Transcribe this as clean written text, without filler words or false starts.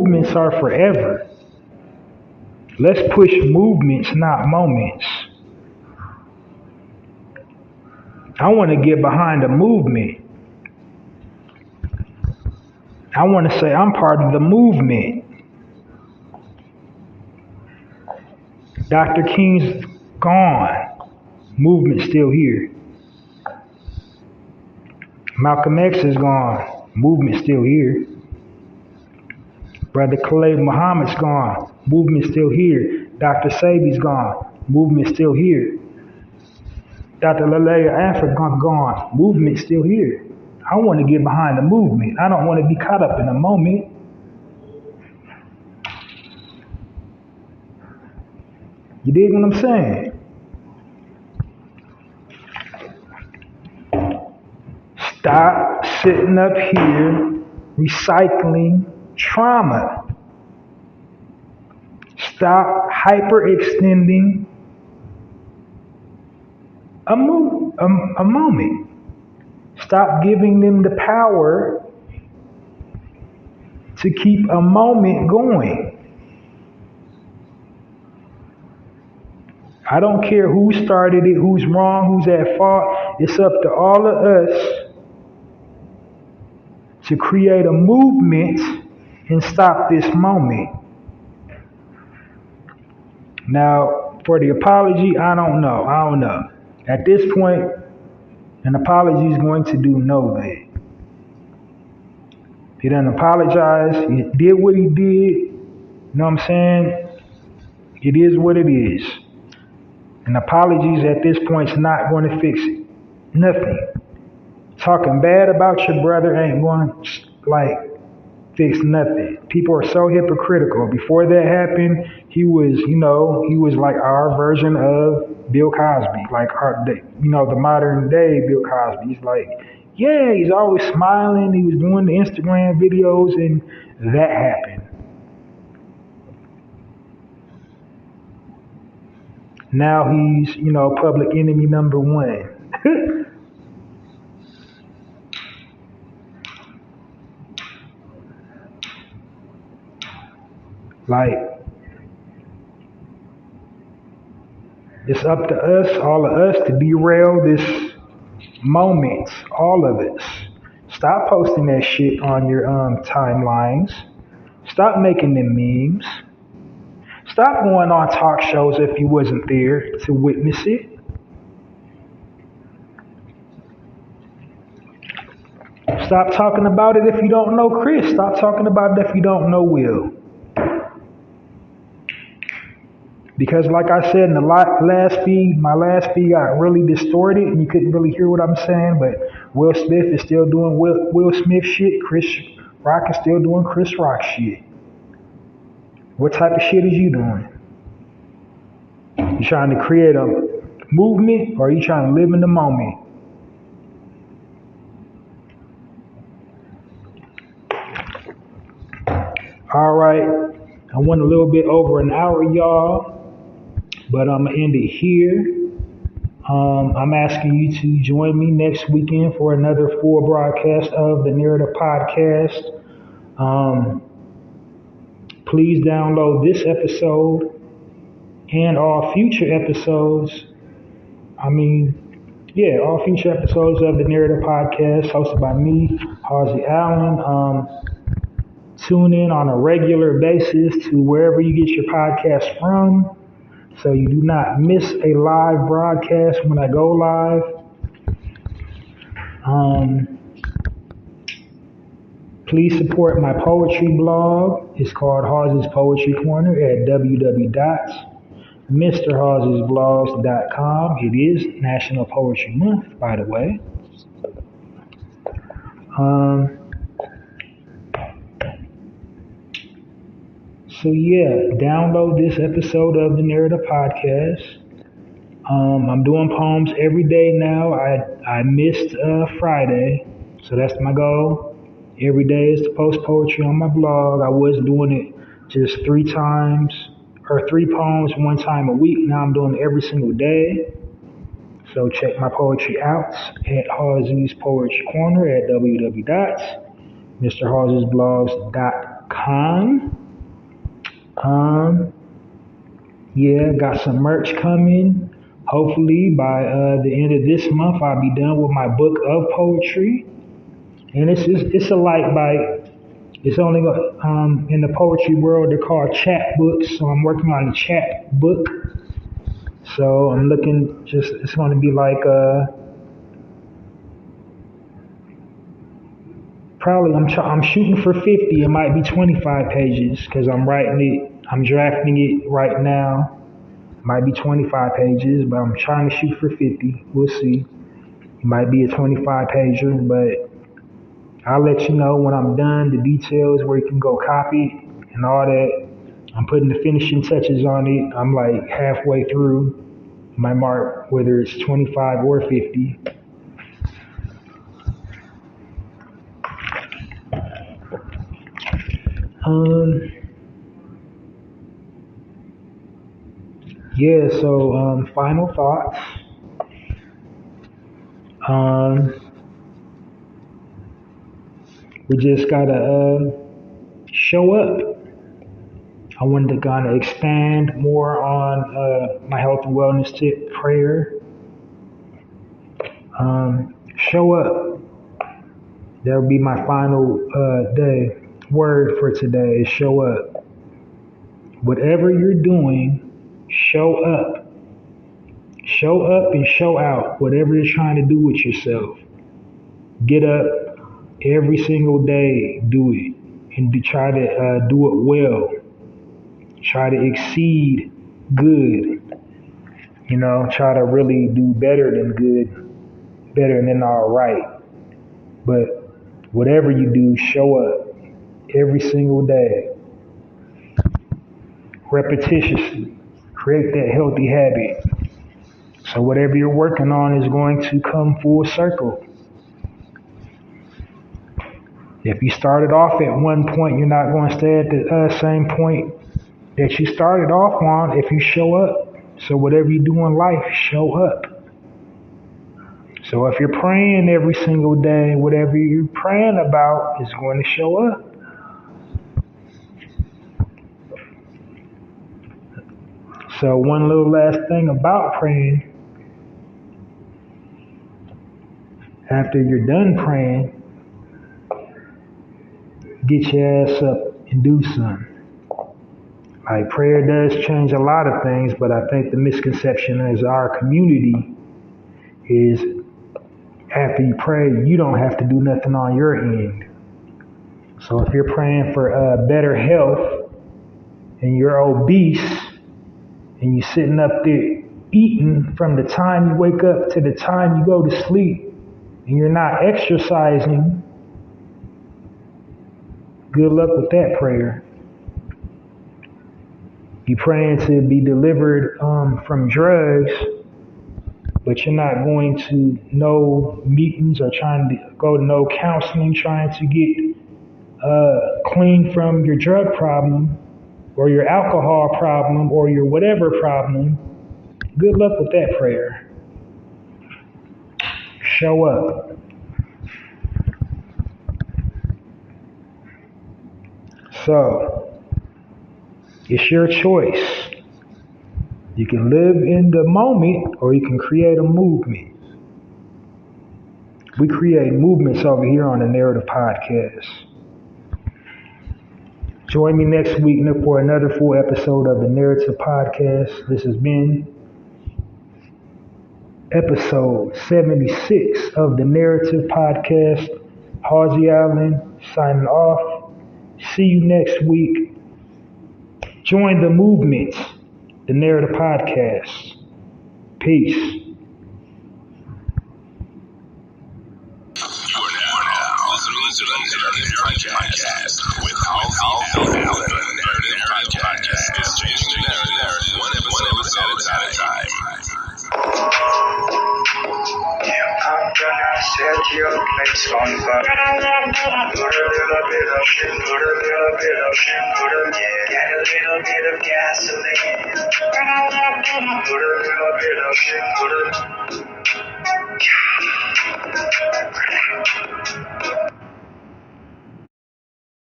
movements are forever. Let's push movements, not moments. I want to get behind a movement. I want to say I'm part of the movement. Dr. King's gone. Movement still here. Malcolm X is gone. Movement still here. Brother Khalid Muhammad's gone. Movement still here. Dr. Sabi's gone. Movement still here. Dr. Lalea Africa gone. Movement still here. I want to get behind the movement. I don't want to be caught up in a moment. You dig what I'm saying? Stop sitting up here recycling trauma. Stop hyperextending a moment. Stop giving them the power to keep a moment going. I don't care who started it, who's wrong, who's at fault. It's up to all of us to create a movement and stop this moment. Now, for the apology, I don't know. At this point, an apology is going to do no good. He done apologized. He did what he did. You know what I'm saying? It is what it is. And apologies at this point is not going to fix it. Nothing. Talking bad about your brother ain't going to fix nothing. People are so hypocritical. Before that happened, he was like our version of Bill Cosby, the modern day Bill Cosby. He's like, yeah, he's always smiling. He was doing the Instagram videos, and that happened. Now he's, public enemy number one. It's up to us, all of us, to derail this moment. All of us. Stop posting that shit on your timelines. Stop making them memes. Stop going on talk shows if you wasn't there to witness it. Stop talking about it if you don't know Chris. Stop talking about it if you don't know Will. Because like I said in the last feed, my last feed got really distorted and you couldn't really hear what I'm saying, but Will Smith is still doing Will Smith shit. Chris Rock is still doing Chris Rock shit. What type of shit is you doing? You trying to create a movement or are you trying to live in the moment? All right. I went a little bit over an hour, y'all. But I'm going to end it here. I'm asking you to join me next weekend for another full broadcast of the Narrative Podcast. Please download this episode and all future episodes. All future episodes of the Narrative Podcast hosted by me, Hallzies Allen. Tune in on a regular basis to wherever you get your podcast from, so you do not miss a live broadcast when I go live. Please support my poetry blog. It's called Hallzies Poetry Corner at www.mrhallziesblogs.com. It is National Poetry Month, by the way. So download this episode of the Narrative Podcast. I'm doing poems every day now. I missed Friday, so that's my goal. Every day is to post poetry on my blog. I was doing it just 3 poems one time a week. Now I'm doing it every single day. So check my poetry out at Hallzies Poetry Corner at www.mrhallziesblogs.com. Yeah, got some merch coming. Hopefully by the end of this month, I'll be done with my book of poetry. And it's a light bite. It's only in the poetry world they're called chat books. So I'm working on a chat book. So I'm looking it's going to be like probably I'm shooting for 50. It might be 25 pages because I'm drafting it right now. Might be 25 pages, but I'm trying to shoot for 50. We'll see. It might be a 25 pager, but I'll let you know when I'm done, the details, where you can go copy it and all that. I'm putting the finishing touches on it. I'm like halfway through my mark, whether it's 25 or 50. Yeah, so final thoughts. We just gotta show up. I wanted to kind of expand more on my health and wellness tip, prayer. Show up. That'll be my final word for today is show up. Whatever you're doing, show up. Show up and show out. Whatever you're trying to do with yourself. Get up every single day, do it. And try to do it well. Try to exceed good. Try to really do better than good, better than all right. But whatever you do, show up every single day. Repetitiously. Create that healthy habit. So whatever you're working on is going to come full circle. If you started off at one point, you're not going to stay at the same point that you started off on if you show up. So whatever you do in life, show up. So if you're praying every single day, whatever you're praying about is going to show up. So one little last thing about praying. After you're done praying, get your ass up and do something. Like prayer does change a lot of things, but I think the misconception as our community is after you pray, you don't have to do nothing on your end. So if you're praying for better health and you're obese and you're sitting up there eating from the time you wake up to the time you go to sleep and you're not exercising, good luck with that prayer. You're praying to be delivered from drugs, but you're not going to no meetings or trying to go to no counseling, trying to get clean from your drug problem or your alcohol problem or your whatever problem. Good luck with that prayer. Show up. So, it's your choice. You can live in the moment or you can create a movement. We create movements over here on the Narrative Podcast. Join me next week for another full episode of the Narrative Podcast. This has been episode 76 of the Narrative Podcast. Hallzies Allen signing off. See you next week. Join the movement, the Narrative Podcast. Peace. You are now listening to the Narrative Podcast with Hallzies Allen. The Narrative Podcast is changing the narrative one episode at a time. I'm gonna set your place on fire. Put a little bit of shit, put a little bit of shit, get a little bit of gasoline. Put a little bit of shit,